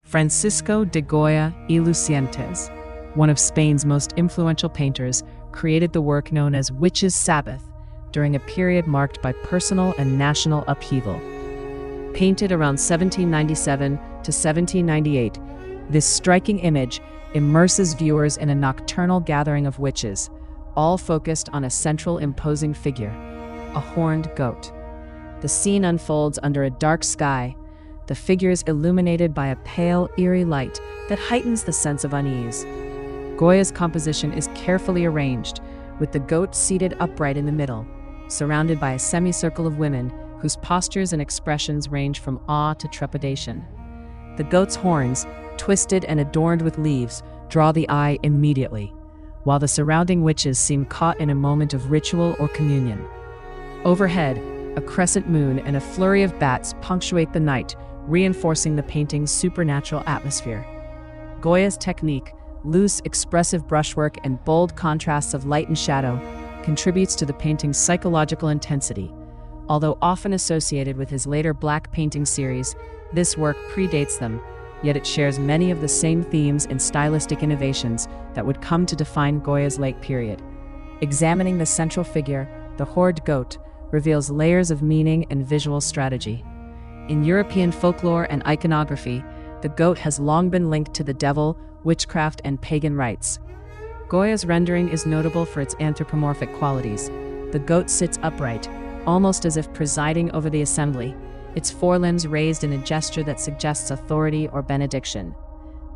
Francisco de Goya y Lucientes, one of Spain's most influential painters, created the work known as Witches' Sabbath during a period marked by personal and national upheaval. Painted around 1797 to 1798, this striking image immerses viewers in a nocturnal gathering of witches, all focused on a central imposing figure, a horned goat. The scene unfolds under a dark sky, the figures illuminated by a pale, eerie light that heightens the sense of unease. Goya's composition is carefully arranged, with the goat seated upright in the middle, surrounded by a semicircle of women whose postures and expressions range from awe to trepidation. The goat's horns, twisted and adorned with leaves, draw the eye immediately, while the surrounding witches seem caught in a moment of ritual or communion. Overhead, a crescent moon and a flurry of bats punctuate the night, reinforcing the painting's supernatural atmosphere. Goya's technique, loose, expressive brushwork and bold contrasts of light and shadow, contributes to the painting's psychological intensity. Although often associated with his later black painting series, this work predates them, yet it shares many of the same themes and stylistic innovations that would come to define Goya's late period. Examining the central figure, the horned goat, reveals layers of meaning and visual strategy. In European folklore and iconography, the goat has long been linked to the devil, witchcraft, and pagan rites. Goya's rendering is notable for its anthropomorphic qualities. The goat sits upright, almost as if presiding over the assembly, its forelimbs raised in a gesture that suggests authority or benediction.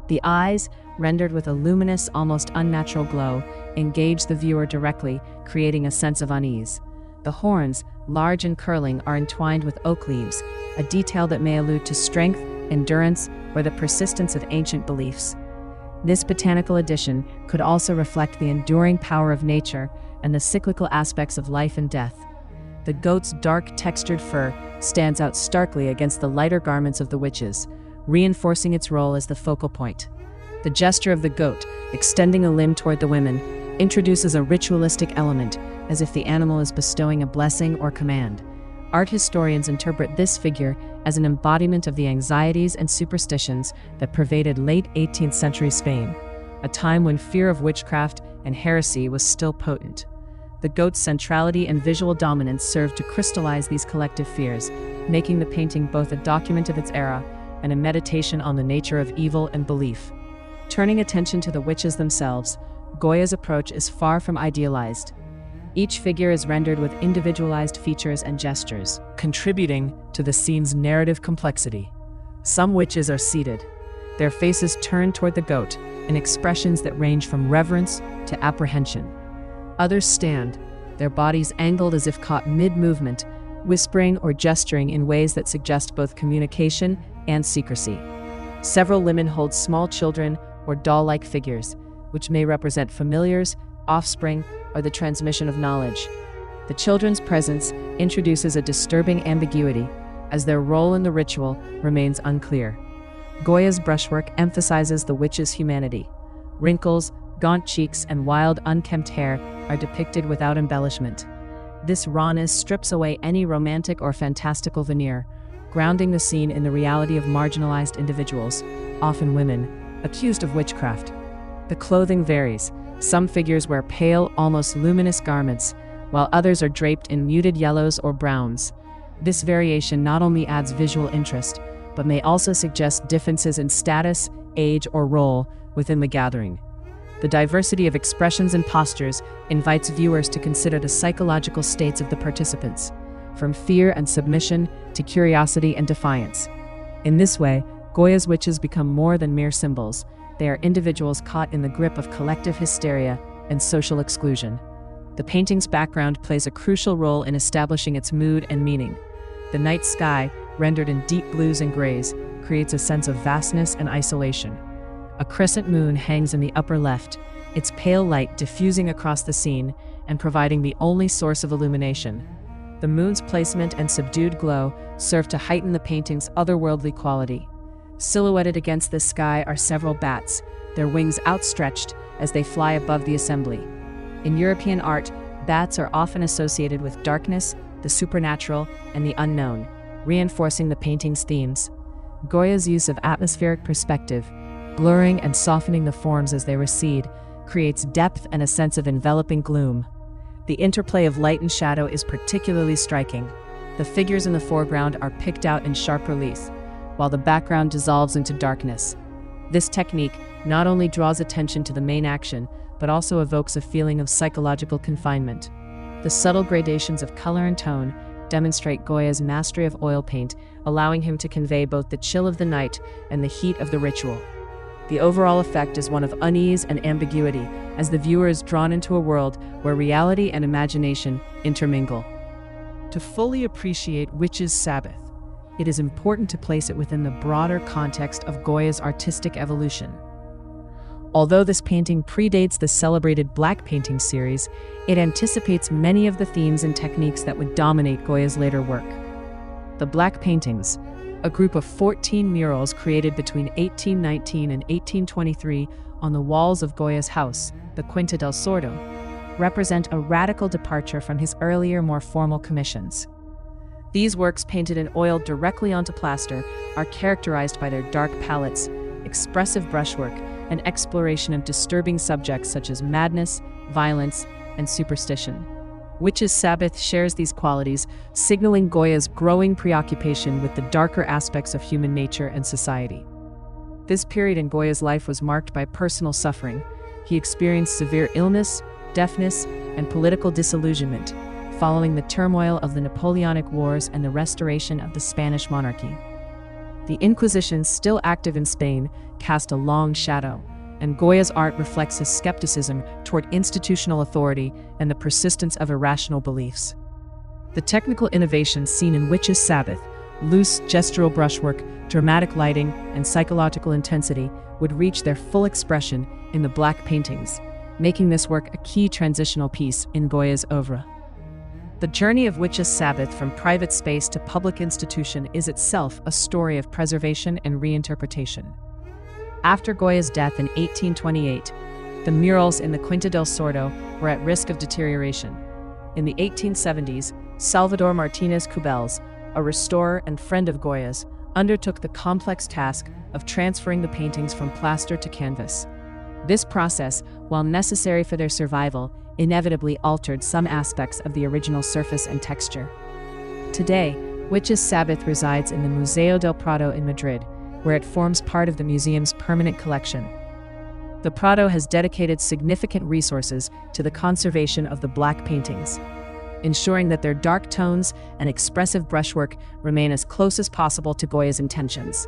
The eyes, rendered with a luminous, almost unnatural glow, engage the viewer directly, creating a sense of unease. The horns, large and curling, are entwined with oak leaves, a detail that may allude to strength, endurance, or the persistence of ancient beliefs. This botanical addition could also reflect the enduring power of nature and the cyclical aspects of life and death. The goat's dark, textured fur stands out starkly against the lighter garments of the witches, reinforcing its role as the focal point. The gesture of the goat, extending a limb toward the women, introduces a ritualistic element, as if the animal is bestowing a blessing or command. Art historians interpret this figure as an embodiment of the anxieties and superstitions that pervaded late 18th century Spain, a time when fear of witchcraft and heresy was still potent. The goat's centrality and visual dominance served to crystallize these collective fears, making the painting both a document of its era and a meditation on the nature of evil and belief. Turning attention to the witches themselves, Goya's approach is far from idealized. Each figure is rendered with individualized features and gestures, contributing to the scene's narrative complexity. Some witches are seated, their faces turned toward the goat, in expressions that range from reverence to apprehension. Others stand, their bodies angled as if caught mid-movement, whispering or gesturing in ways that suggest both communication and secrecy. Several women hold small children or doll-like figures, which may represent familiars, offspring, or the transmission of knowledge. The children's presence introduces a disturbing ambiguity, as their role in the ritual remains unclear. Goya's brushwork emphasizes the witch's humanity. Wrinkles, gaunt cheeks, and wild, unkempt hair are depicted without embellishment. This rawness strips away any romantic or fantastical veneer, grounding the scene in the reality of marginalized individuals, often women, accused of witchcraft. The clothing varies. Some figures wear pale, almost luminous garments, while others are draped in muted yellows or browns. This variation not only adds visual interest, but may also suggest differences in status, age, or role within the gathering. The diversity of expressions and postures invites viewers to consider the psychological states of the participants, from fear and submission to curiosity and defiance. In this way, Goya's witches become more than mere symbols. They are individuals caught in the grip of collective hysteria and social exclusion. The painting's background plays a crucial role in establishing its mood and meaning. The night sky, rendered in deep blues and grays, creates a sense of vastness and isolation. A crescent moon hangs in the upper left, its pale light diffusing across the scene and providing the only source of illumination. The moon's placement and subdued glow serve to heighten the painting's otherworldly quality. Silhouetted against the sky are several bats, their wings outstretched as they fly above the assembly. In European art, bats are often associated with darkness, the supernatural, and the unknown, reinforcing the painting's themes. Goya's use of atmospheric perspective, blurring and softening the forms as they recede, creates depth and a sense of enveloping gloom. The interplay of light and shadow is particularly striking. The figures in the foreground are picked out in sharp relief, while the background dissolves into darkness. This technique not only draws attention to the main action, but also evokes a feeling of psychological confinement. The subtle gradations of color and tone demonstrate Goya's mastery of oil paint, allowing him to convey both the chill of the night and the heat of the ritual. The overall effect is one of unease and ambiguity, as the viewer is drawn into a world where reality and imagination intermingle. To fully appreciate Witch's Sabbath, it is important to place it within the broader context of Goya's artistic evolution. Although this painting predates the celebrated black painting series, it anticipates many of the themes and techniques that would dominate Goya's later work. The Black Paintings, a group of 14 murals created between 1819 and 1823 on the walls of Goya's house, the Quinta del Sordo, represent a radical departure from his earlier, more formal commissions. These works, painted in oil directly onto plaster, are characterized by their dark palettes, expressive brushwork, and exploration of disturbing subjects such as madness, violence, and superstition. Witch's Sabbath shares these qualities, signaling Goya's growing preoccupation with the darker aspects of human nature and society. This period in Goya's life was marked by personal suffering. He experienced severe illness, deafness, and political disillusionment, following the turmoil of the Napoleonic Wars and the restoration of the Spanish monarchy. The Inquisition, still active in Spain, cast a long shadow, and Goya's art reflects his skepticism toward institutional authority and the persistence of irrational beliefs. The technical innovations seen in Witch's Sabbath, loose gestural brushwork, dramatic lighting, and psychological intensity, would reach their full expression in the Black Paintings, making this work a key transitional piece in Goya's oeuvre. The journey of Witch's Sabbath from private space to public institution is itself a story of preservation and reinterpretation. After Goya's death in 1828, the murals in the Quinta del Sordo were at risk of deterioration. In the 1870s, Salvador Martinez Cubells, a restorer and friend of Goya's, undertook the complex task of transferring the paintings from plaster to canvas. This process, while necessary for their survival, inevitably altered some aspects of the original surface and texture. Today, Witch's Sabbath resides in the Museo del Prado in Madrid, where it forms part of the museum's permanent collection. The Prado has dedicated significant resources to the conservation of the Black Paintings, ensuring that their dark tones and expressive brushwork remain as close as possible to Goya's intentions.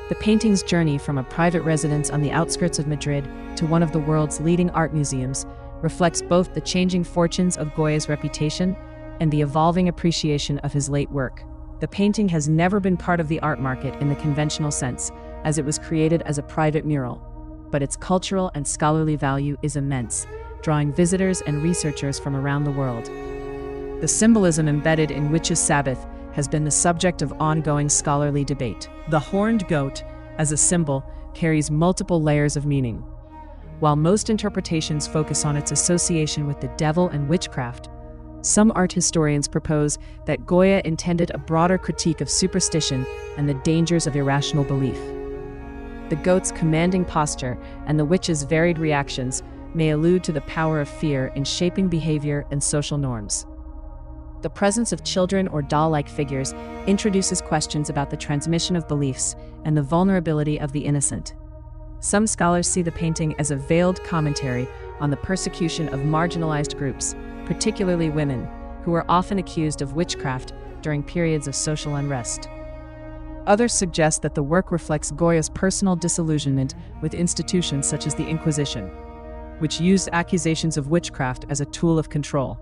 The painting's journey from a private residence on the outskirts of Madrid to one of the world's leading art museums reflects both the changing fortunes of Goya's reputation and the evolving appreciation of his late work. The painting has never been part of the art market in the conventional sense, as it was created as a private mural, but its cultural and scholarly value is immense, drawing visitors and researchers from around the world. The symbolism embedded in Witch's Sabbath has been the subject of ongoing scholarly debate. The horned goat, as a symbol, carries multiple layers of meaning. While most interpretations focus on its association with the devil and witchcraft, some art historians propose that Goya intended a broader critique of superstition and the dangers of irrational belief. The goat's commanding posture and the witch's varied reactions may allude to the power of fear in shaping behavior and social norms. The presence of children or doll-like figures introduces questions about the transmission of beliefs and the vulnerability of the innocent. Some scholars see the painting as a veiled commentary on the persecution of marginalized groups, particularly women, who are often accused of witchcraft during periods of social unrest. Others suggest that the work reflects Goya's personal disillusionment with institutions such as the Inquisition, which used accusations of witchcraft as a tool of control.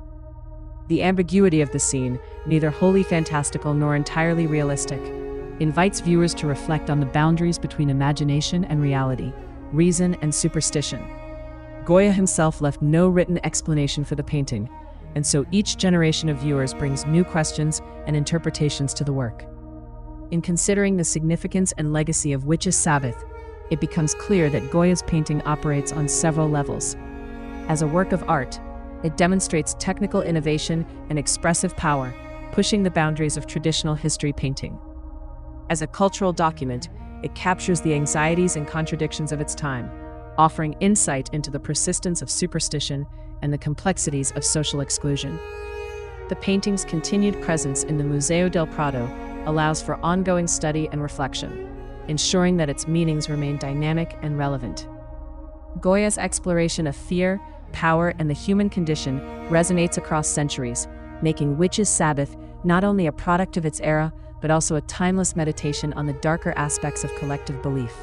The ambiguity of the scene, neither wholly fantastical nor entirely realistic, invites viewers to reflect on the boundaries between imagination and reality, reason and superstition. Goya himself left no written explanation for the painting, and so each generation of viewers brings new questions and interpretations to the work. In considering the significance and legacy of Witch's Sabbath, it becomes clear that Goya's painting operates on several levels. As a work of art, it demonstrates technical innovation and expressive power, pushing the boundaries of traditional history painting. As a cultural document, it captures the anxieties and contradictions of its time, offering insight into the persistence of superstition and the complexities of social exclusion. The painting's continued presence in the Museo del Prado allows for ongoing study and reflection, ensuring that its meanings remain dynamic and relevant. Goya's exploration of fear, power, and the human condition resonates across centuries, making Witches' Sabbath not only a product of its era, but also a timeless meditation on the darker aspects of collective belief.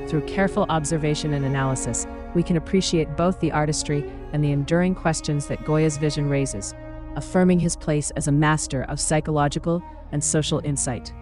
Through careful observation and analysis, we can appreciate both the artistry and the enduring questions that Goya's vision raises, affirming his place as a master of psychological and social insight.